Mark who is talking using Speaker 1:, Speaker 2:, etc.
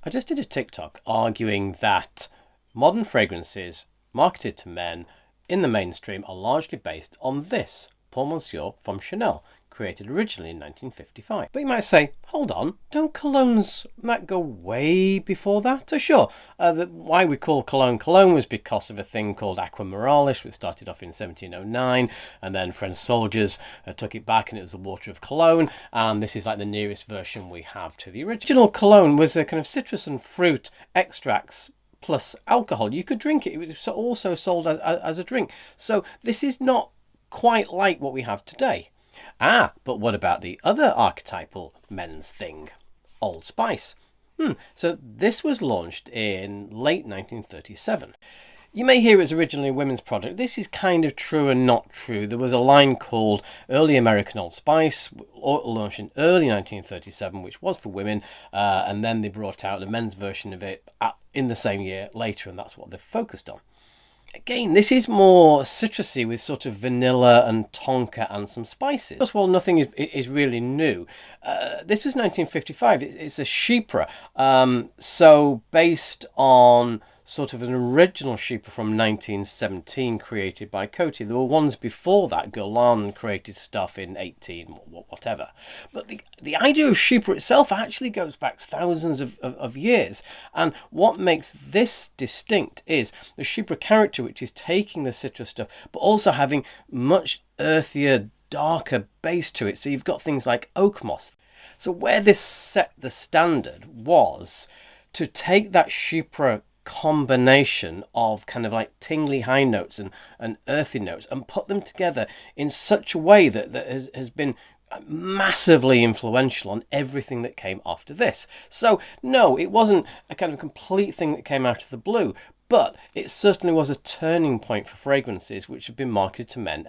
Speaker 1: I just did a TikTok arguing that modern fragrances marketed to men in the mainstream are largely based on this Pour Monsieur from Chanel, created originally in 1955. But you might say, hold on, don't colognes might go way before that? So sure, why we call cologne cologne was because of a thing called aqua moralis, which started off in 1709, and then French soldiers took it back and it was the water of Cologne, and this is like the nearest version we have to the original cologne was a kind of citrus and fruit extracts plus alcohol. You could drink it. It was also sold as a drink. So this is not quite like what we have today. But what about the other archetypal men's thing? Old Spice. So this was launched in late 1937. You may hear it's originally a women's product. This is kind of true and not true. There was a line called Early American Old Spice, launched in early 1937, which was for women, and then they brought out a men's version of it in the same year later, and that's what they've focused on. Again, this is more citrusy with sort of vanilla and tonka and some spices. Plus, well, nothing is really new. This was 1955. It's a Chypre. So based on sort of an original Chypre from 1917 created by Coty. There were ones before that. Guerlain created stuff in 18, whatever. But the idea of Chypre itself actually goes back thousands of years. And what makes this distinct is the Chypre character, which is taking the citrus stuff, but also having much earthier, darker base to it. So you've got things like oak moss. So where this set the standard was to take that Chypre combination of kind of like tingly high notes and earthy notes and put them together in such a way that has been massively influential on everything that came after this. So no, it wasn't a kind of complete thing that came out of the blue, but it certainly was a turning point for fragrances which have been marketed to men